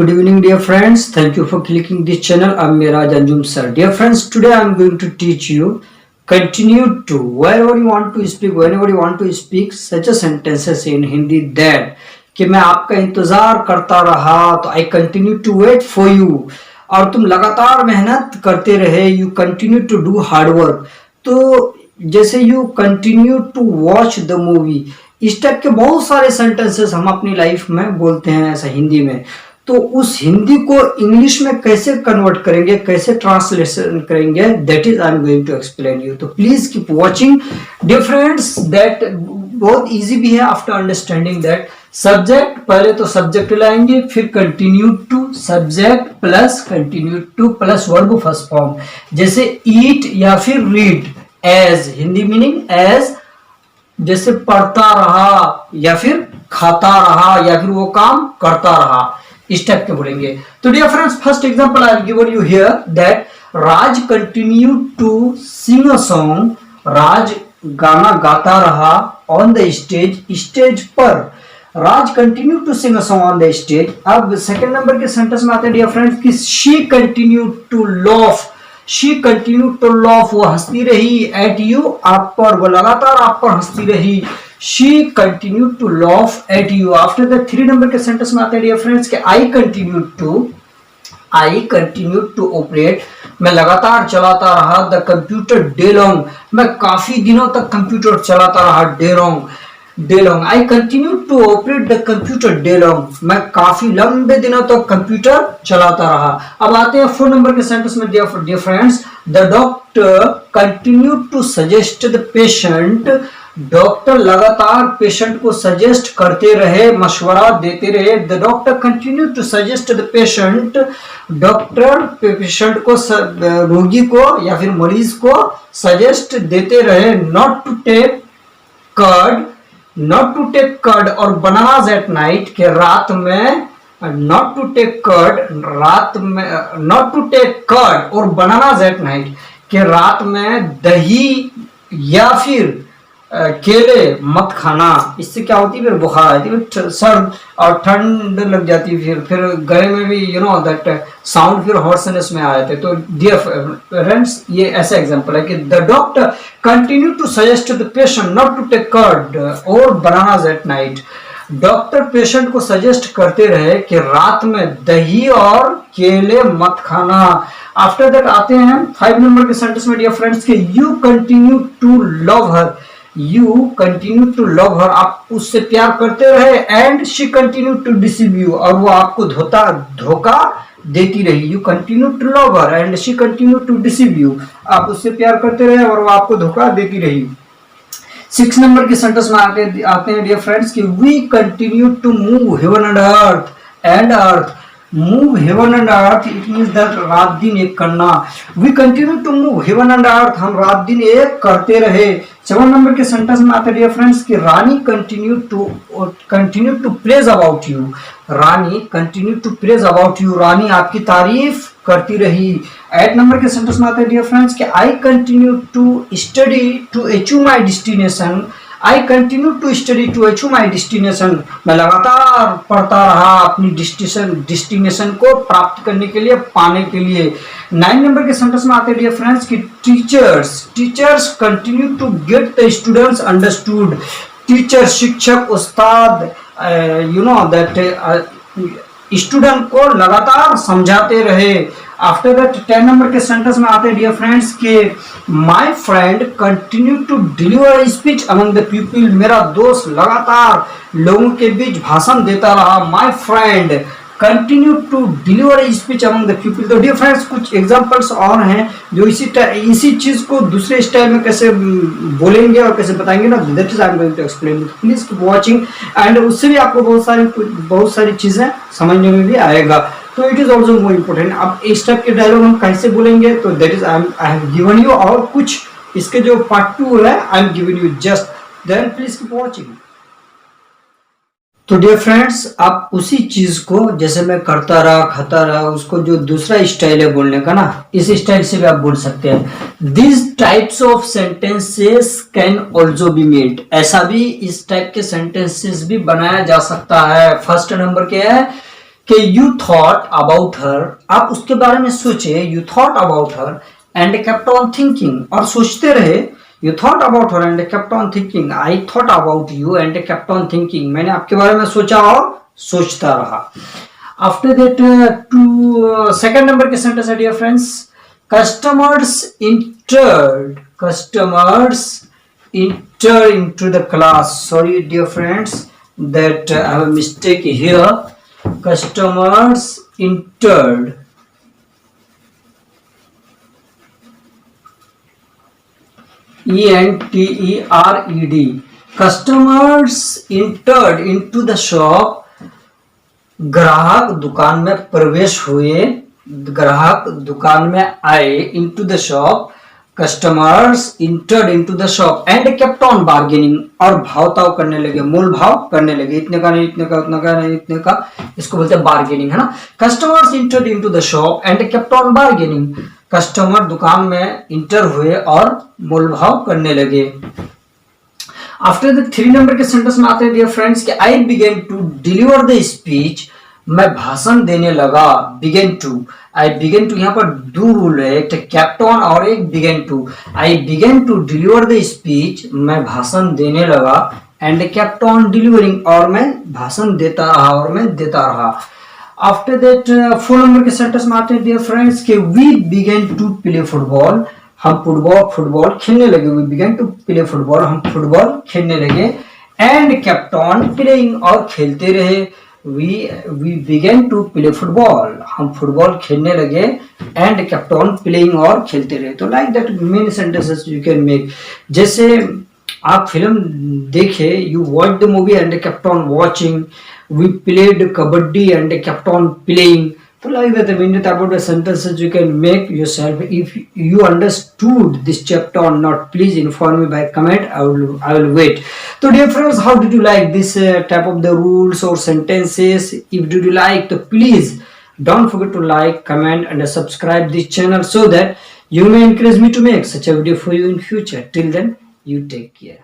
Good evening, dear friends. Thank you for clicking this channel. I'm Miraj Anjum sir. Dear friends, today I'm going to teach you continue to wherever you want to speak, whenever you want to speak such a sentences in Hindi that कि मैं आपका इंतजार करता रहा तो I continue to wait for you और तुम लगातार मेहनत करते रहे you continue to do hard work. तो जैसे you continue to watch the movie इस टाइप के बहुत सारे सेंटेंसेस हम अपनी लाइफ में बोलते हैं ऐसा हिंदी में. तो उस हिंदी को इंग्लिश में कैसे कन्वर्ट करेंगे, कैसे ट्रांसलेशन करेंगे, that is I am going to explain you. तो please keep watching dear friends. That बहुत इजी भी है आफ्टर अंडरस्टैंडिंग दैट. सब्जेक्ट पहले तो सब्जेक्ट लाएंगे, फिर continue to subject plus continue to plus verb first form. जैसे ईट या फिर read. As Hindi meaning as, जैसे पढ़ता रहा या फिर खाता रहा या फिर वो काम करता रहा, इस टाइप के बोलेंगे. तो dear friends, first example I have given you here that Raj continue to sing a song. Raj गाना गाता रहा ऑन द स्टेज, स्टेज पर. Raj continue to sing a song on the stage. अब सेकंड नंबर के सेंटेंस में आते हैं डियर फ्रेंड्स कि she continue to laugh. She continue to laugh, वो हंसती रही. एट यू, आप पर, वो लगातार आप पर हंसती रही. She continued to laugh at you. After the 3 number के सेंटेंस में आते हैं डियर फ्रेंड्स कि I continued to operate. मैं लगातार चलाता रहा. The computer day long, मैं काफी दिनों तक कंप्यूटर चलाता रहा. day long. I continued to operate the computer day long. मैं काफी लंबे दिनों तक कंप्यूटर चलाता रहा. अब आते हैं 4 नंबर के सेंटेंस में dear friends. The doctor continued to suggest the patient. Doctor लगातार पेशेंट को सजेस्ट करते रहे, मशवरा देते रहे. The doctor continue to suggest the patient. Doctor patient को, रोगी को या फिर मरीज को सजेस्ट देते रहे नॉट टू टेक कर्ड और बनानास एट नाइट, के रात में. नॉट टू टेक कर्ड और बनानास एट नाइट, के रात में दही या फिर केले मत खाना. इससे क्या होती है, फिर बुखार आती है, सर्द और ठंड लग जाती है. फिर गले में भी यू नो दैट साउंड फिर हॉर्सनेस में आ जाते. तो डियर फ्रेंड्स, ये ऐसा एग्जांपल है कि the doctor continue to suggest the patient not to take curd और bananas at night. Doctor patient को सजेस्ट करते रहे कि रात में दही और केले मत खाना. आफ्टर दैट आते हैं 5 नंबर के सेंटेंस में डियर फ्रेंड्स कि you continue to love her. You continue to love her, आप उससे प्यार करते रहे. And she continued to deceive you, और वो आपको धोखा देती रही. You continue to love her and she continued to deceive you, आप उससे प्यार करते रहे और वो आपको धोखा देती रही. 6 नंबर के सेंटेंस में आते हैं डियर फ्रेंड्स कि we continue to move heaven and earth. Move heaven and earth, it means that रात दिन एक करना. We continue to move heaven and earth, हम रात दिन एक करते रहे. 7 नंबर के सेंटेंस में आते हैं डियर फ्रेंड्स कि Rani continue to praise about you. Rani continue to praise about you, Rani आपकी तारीफ करती रही. 8 नंबर के सेंटेंस में आते हैं डियर फ्रेंड्स कि I continue to study to achieve my destination. I continue to study to achieve my destination, मैं लगातार पढ़ता रहा अपनी डेस्टिनेशन को प्राप्त करने के लिए, पाने के लिए. 9 नंबर के सेंटेंस में आते हैं डियर फ्रेंड्स कि teachers continue to get the students understood. Teacher, शिक्षक, उस्ताद, यू नो दैट स्टूडेंट को लगातार समझाते रहे. आफ्टर दैट 10 नंबर के सेंटेंस में आते हैं डियर फ्रेंड्स के my friend continue to deliver speech among the people. मेरा दोस्त लगातार लोगों के बीच भाषण देता रहा. My friend continue to deliver speech among the people. तो डियर फ्रेंड्स, कुछ एग्जांपल्स और हैं जो इसी चीज को दूसरे स्टाइल में कैसे बोलेंगे और कैसे बताएंगे ना, that is I am going to explain. Please keep watching and उससे भी आपको बहुत सारी चीजें समझने में भी आएगा. तो it is also more important. अब इस टाइप के डायलॉग हम कैसे बोलेंगे, तो that is I have given you. और कुछ इसके जो पार्ट 2 है I am given you just then. Please keep watching. तो डियर फ्रेंड्स, आप उसी चीज को जैसे मैं करता रहा, खाता रहा, उसको जो दूसरा स्टाइल है बोलने का ना, इस स्टाइल से भी आप बोल सकते हैं. This types of sentences can also be made. ऐसा भी इस टाइप के सेंटेंसेस भी बनाया जा सकता है. फर्स्ट नंबर के है कि you thought about her, आप उसके बारे में सोचे, you thought about her and kept on thinking, और सोचते रहे, you thought about her and kept on thinking, I thought about you and kept on thinking, मैंने आपके बारे में सोचा और सोचता रहा. After that, to second number के sentence है dear friends, customers entered into the class. Sorry dear friends, that I have a mistake here. Customers entered ENTERED. Customers entered into the shop. ग्राहक दुकान में प्रवेश हुए, ग्राहक दुकान में आए. into the shop, customers entered into the shop and kept on bargaining, और भाव-ताव करने लगे, मोल भाव करने लगे, इतने का नहीं, इतने का, उतना का नहीं, इतने का, इसको बोलते हैं बार्गेनिंग, है ना. customers entered into the shop and kept on bargaining, customer दुकान में इंटर हुए और मोल भाव करने लगे. आफ्टर द 3 नंबर के सेंटेंस में आते हैं डियर फ्रेंड्स कि I begin to deliver the speech, मैं भाषण देने लगा. Begin to, I begin to, यहाँ पर दो रूल है, एक केप्ट ऑन और एक began to. I begin to deliver the speech, मैं भाषण देने लगा, एंड केप्ट ऑन डिलीवरिंग, और मैं भाषण देता रहा और मैं देता रहा. आफ्टर दैट 4 नंबर के सेंटेंस में आते हैं डियर फ्रेंड्स कि we began to play football, हम फुटबॉल खेलने लगे. We began to play football, हम फुटबॉल खेलने लगे. एंड केप्ट ऑन प्लेइंग, और खेलते रहे. We began to play football, हम फुटबॉल खेलने लगे. एंड केप्ट ऑन प्लेइंग, और खेलते रहे. तो like that many sentences you can make. जैसे आप फिल्म देखे, you watch the movie and kept on watching. We played kabaddi and kept on playing. So like that, the minute about the sentences you can make yourself. If you understood this chapter or not, please inform me by comment. I will wait. So dear friends, how did you like this type of the rules or sentences? If did you like, so please don't forget to like, comment and subscribe this channel so that you may encourage me to make such a video for you in future. Till then, you take care.